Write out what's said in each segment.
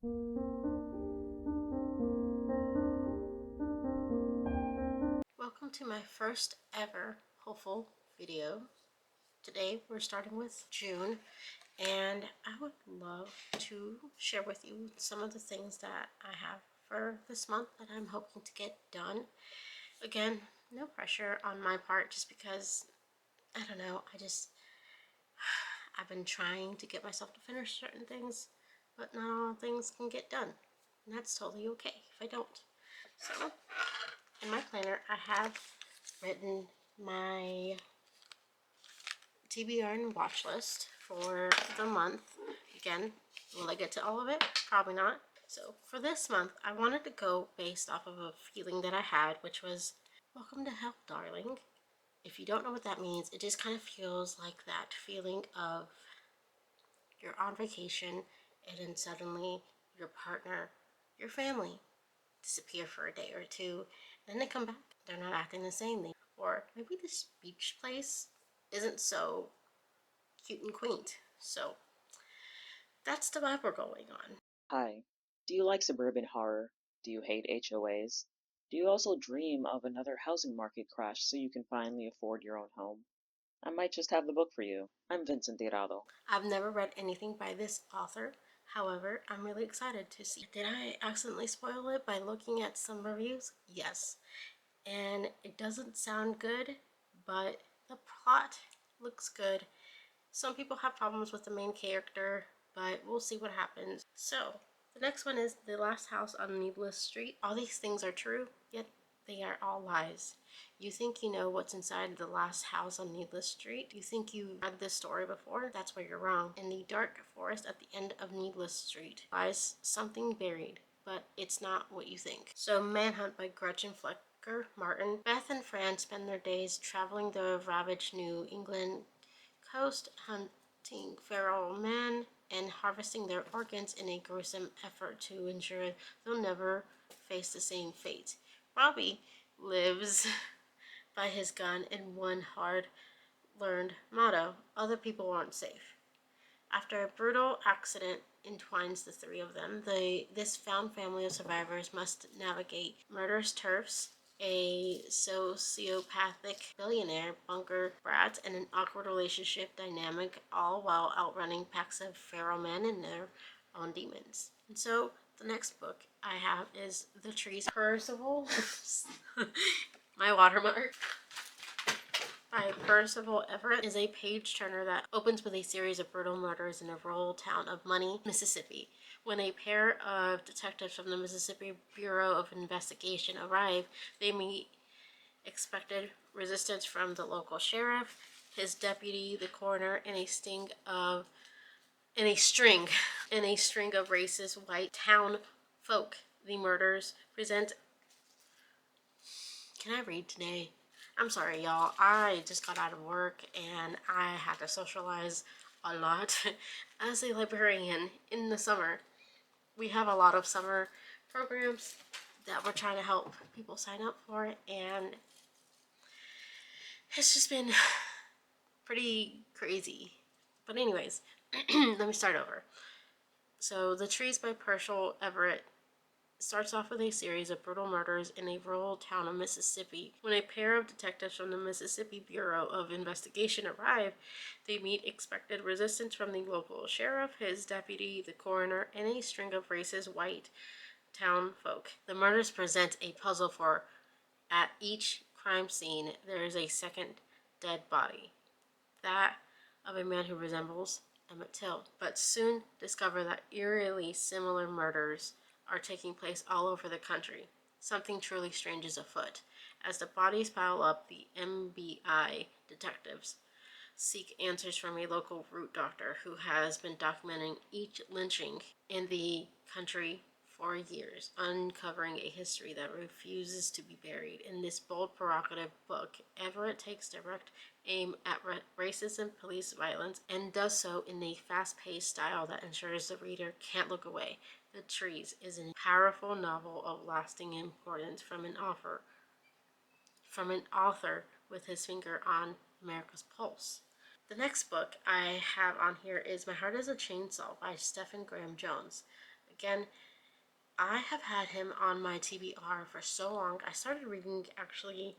Welcome to my first ever hopeful video. Today we're starting with June, and I would love to share with you some of the things that I have for this month that I'm hoping to get done. Again, no pressure on my part, just because I don't know, I've been trying to get myself to finish certain things, but not all things can get done, and that's totally okay if I don't. So in my planner I have written my TBR and watch list for the month. Again, will I get to all of it? Probably not. So for this month, I wanted to go based off of a feeling that I had, which was, welcome to hell, darling. If you don't know what that means, it just kind of feels like that feeling of you're on vacation and then suddenly your partner, your family, disappear for a day or two, and then they come back. They're not acting the same. Or maybe this beach place isn't so cute and quaint. So that's the vibe we're going on. Hi. Do you like suburban horror? Do you hate HOAs? Do you also dream of another housing market crash so you can finally afford your own home? I might just have the book for you. I'm Vincent Tirado. I've never read anything by this author. However, I'm really excited to see. Did I accidentally spoil it by looking at some reviews? Yes. And it doesn't sound good, but the plot looks good. Some people have problems with the main character, but we'll see what happens. So, the next one is The Last House on Needless Street. All these things are true, yet they are all lies. You think you know what's inside the last house on Needless Street? You think you read this story before? That's where you're wrong. In the dark forest at the end of Needless Street lies something buried, but it's not what you think. So, Manhunt by Gretchen Flecker Martin. Beth and Fran spend their days traveling the ravaged New England coast, hunting feral men and harvesting their organs in a gruesome effort to ensure they'll never face the same fate. Robbie lives by his gun and one hard-learned motto: other people aren't safe. After a brutal accident entwines the three of them, this found family of survivors must navigate murderous turfs, a sociopathic billionaire bunker brat, and an awkward relationship dynamic, all while outrunning packs of feral men and their own demons. And so the next book I have is The Trees Percival. My watermark by Percival Everett is a page-turner that opens with a series of brutal murders in a rural town of Money, Mississippi. When a pair of detectives from the Mississippi Bureau of Investigation arrive, they meet expected resistance from the local sheriff, his deputy, the coroner, and a string of racist white town folk. The murders present. Can I read today? I'm sorry, y'all. I just got out of work and I had to socialize a lot. As a librarian in the summer, we have a lot of summer programs that we're trying to help people sign up for, and it's just been pretty crazy. But anyways, let me start over. So, The Trees by Percival Everett starts off with a series of brutal murders in a rural town of Mississippi. When a pair of detectives from the Mississippi Bureau of Investigation arrive, they meet expected resistance from the local sheriff, his deputy, the coroner, and a string of racist white town folk. The murders present a puzzle, for at each crime scene there is a second dead body, that of a man who resembles Emmett Till, but soon discover that eerily similar murders are taking place all over the country. Something truly strange is afoot. As the bodies pile up, the MBI detectives seek answers from a local root doctor who has been documenting each lynching in the country for years, uncovering a history that refuses to be buried. In this bold, provocative book, Everett takes direct aim at racism, police violence, and does so in a fast-paced style that ensures the reader can't look away. The Trees is a powerful novel of lasting importance from an author with his finger on America's pulse. The next book I have on here is My Heart is a Chainsaw by Stephen Graham Jones. Again, I have had him on my TBR for so long. I started reading actually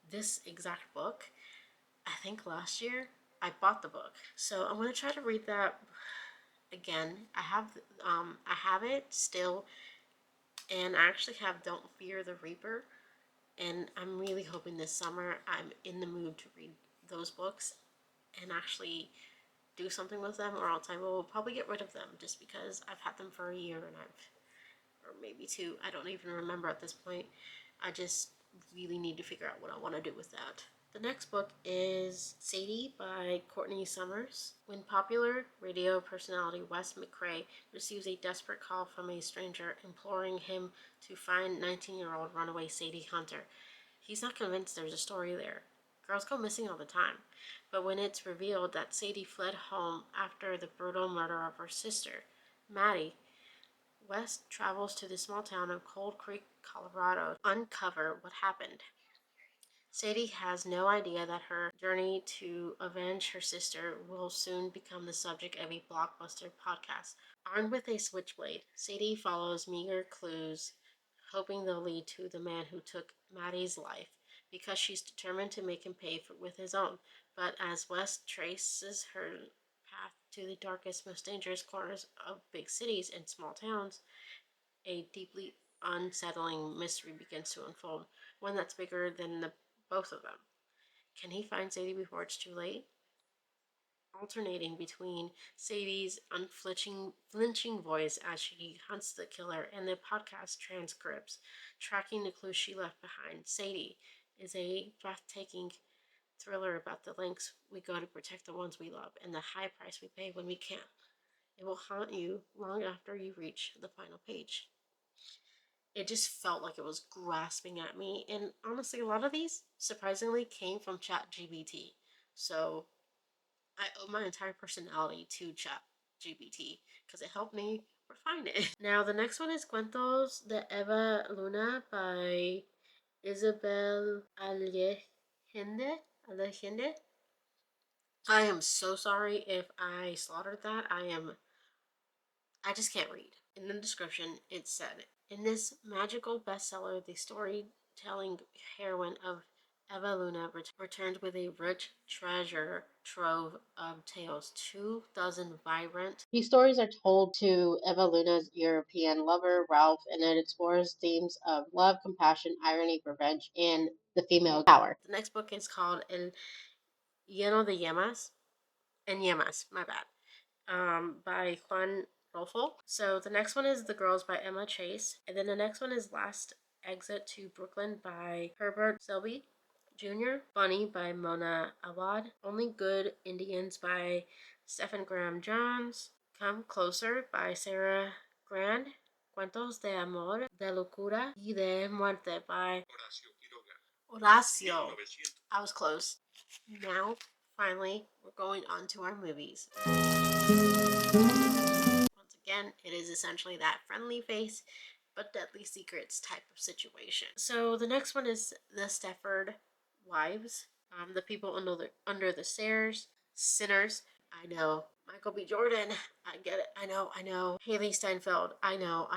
this exact book, I think last year. I bought the book. So I'm going to try to read that again. I have it still, and I actually have Don't Fear the Reaper, and I'm really hoping this summer I'm in the mood to read those books and actually do something with them, or else I will probably get rid of them just because I've had them for a year and or maybe two, I don't even remember at this point. I just really need to figure out what I want to do with that. The next book is Sadie by Courtney Summers. When popular radio personality Wes McCrae receives a desperate call from a stranger imploring him to find 19-year-old runaway Sadie Hunter, he's not convinced there's a story there. Girls go missing all the time, but when it's revealed that Sadie fled home after the brutal murder of her sister, Maddie, Wes travels to the small town of Cold Creek, Colorado, to uncover what happened. Sadie has no idea that her journey to avenge her sister will soon become the subject of a blockbuster podcast. Armed with a switchblade, Sadie follows meager clues, hoping they'll lead to the man who took Maddie's life, because she's determined to make him pay with his own. But as Wes traces her path to the darkest, most dangerous corners of big cities and small towns, a deeply unsettling mystery begins to unfold, one that's bigger than both of them. Can he find Sadie before it's too late? Alternating between Sadie's unflinching voice as she hunts the killer and the podcast transcripts tracking the clues she left behind, Sadie is a breathtaking thriller about the lengths we go to protect the ones we love and the high price we pay when we can't. It will haunt you long after you reach the final page. It just felt like it was grasping at me. And honestly, a lot of these surprisingly came from ChatGPT. So I owe my entire personality to ChatGPT because it helped me refine it. Now, the next one is Cuentos de Eva Luna by Isabel Allende. Allende. I am so sorry if I slaughtered that. I just can't read. In the description, it said, in this magical bestseller, the storytelling heroine of Eva Luna returns with a rich treasure trove of tales. 2,000 vibrant. These stories are told to Eva Luna's European lover, Ralph, and it explores themes of love, compassion, irony, revenge, and the female power. The next book is called El Lleno de Llamas. And Llamas, my bad. By Juan Rolfo. So the next one is The Girls by Emma Chase. And then the next one is Last Exit to Brooklyn by Herbert Selby Jr. Bunny by Mona Awad. Only Good Indians by Stephen Graham Jones. Come Closer by Sarah Grand. Cuentos de Amor, de Locura y de Muerte by Horacio. I was close. Now, finally, we're going on to our movies. Once again, it is essentially that friendly face but deadly secrets type of situation. So the next one is The Stepford Wives, The People Under the Stairs, Sinners. I know. Michael B. Jordan. I get it. I know. Haley Steinfeld. I know.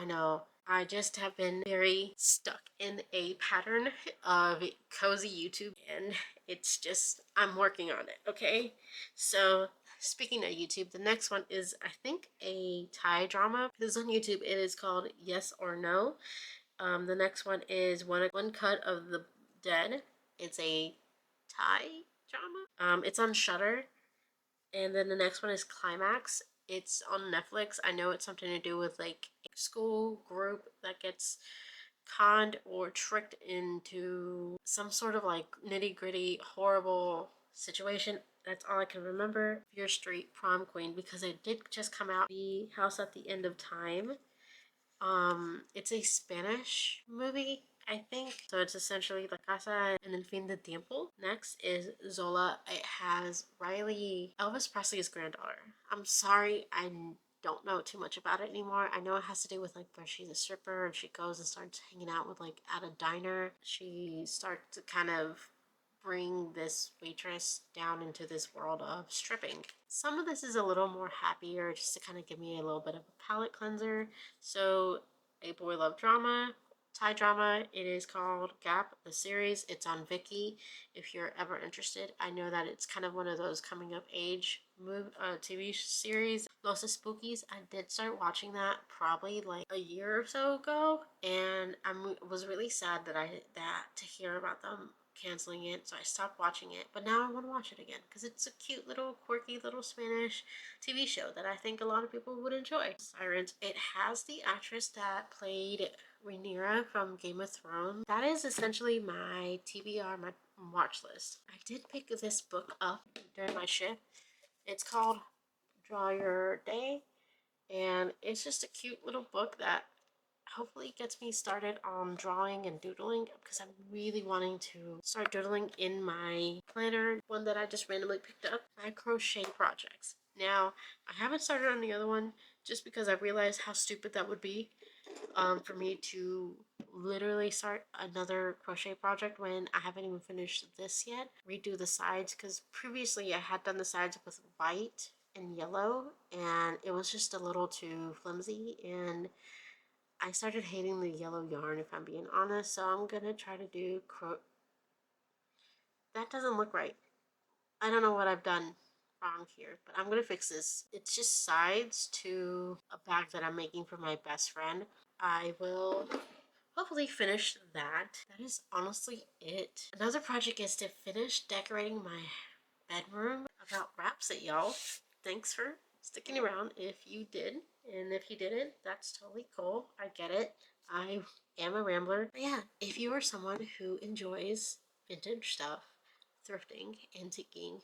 I just have been very stuck in a pattern of cozy YouTube, and it's just, I'm working on it, okay? So, speaking of YouTube, the next one is, I think, a Thai drama. This is on YouTube. It is called Yes or No. The next one is One Cut of the Dead. It's a Thai drama. It's on Shudder. And then the next one is Climax. It's on Netflix. I know it's something to do with like a school group that gets conned or tricked into some sort of like nitty gritty horrible situation. That's all I can remember. Fear Street Prom Queen, because it did just come out. The House at the End of Time. It's a Spanish movie, I think. So it's essentially La Casa en el Fin de Tiempo. Next is Zola. It has Elvis Presley's granddaughter. I'm sorry, I don't know too much about it anymore. I know it has to do with like where she's a stripper and she goes and starts hanging out with like at a diner. She starts to kind of bring this waitress down into this world of stripping. Some of this is a little more happier just to kind of give me a little bit of a palate cleanser. So, A Boy Love Drama, Thai drama. It is called Gap, the series. It's on Viki if you're ever interested. I know that it's kind of one of those coming of age TV series. Los Spookies, I did start watching that probably like a year or so ago, and I was really sad to hear about them canceling it, so I stopped watching it. But now I want to watch it again because it's a cute little quirky little Spanish TV show that I think a lot of people would enjoy. Sirens. It has the actress that played Rhaenyra from Game of Thrones. That is essentially my TBR, my watch list. I did pick this book up during my shift. It's called Draw Your Day, and it's just a cute little book that hopefully gets me started on drawing and doodling because I'm really wanting to start doodling in my planner, one that I just randomly picked up, my crochet projects. Now, I haven't started on the other one just because I realized how stupid that would be for me to literally start another crochet project when I haven't even finished this yet. Redo the sides because previously I had done the sides with white and yellow and it was just a little too flimsy, and I started hating the yellow yarn if I'm being honest, so I'm gonna try to do that doesn't look right. I don't know what I've done wrong here, but I'm gonna fix this. It's just sides to a bag that I'm making for my best friend. I will hopefully finish that. That is honestly it. Another project is to finish decorating my bedroom. About wraps it, y'all. Thanks for sticking around if you did. And if you didn't, that's totally cool. I get it. I am a rambler. But yeah, if you are someone who enjoys vintage stuff, thrifting, antiquing,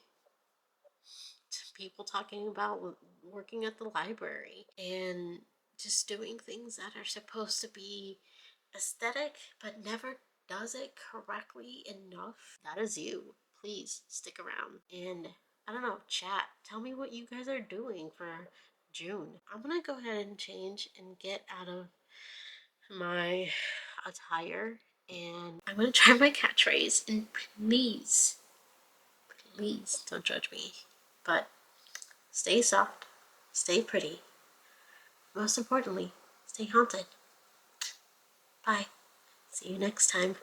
people talking about working at the library, and just doing things that are supposed to be aesthetic but never does it correctly enough, that is you. Please stick around and I don't know, chat. Tell me what you guys are doing for June. I'm gonna go ahead and change and get out of my attire, and I'm gonna try my catchphrase. And please, please don't judge me. But stay soft, stay pretty. Most importantly, stay haunted. Bye. See you next time.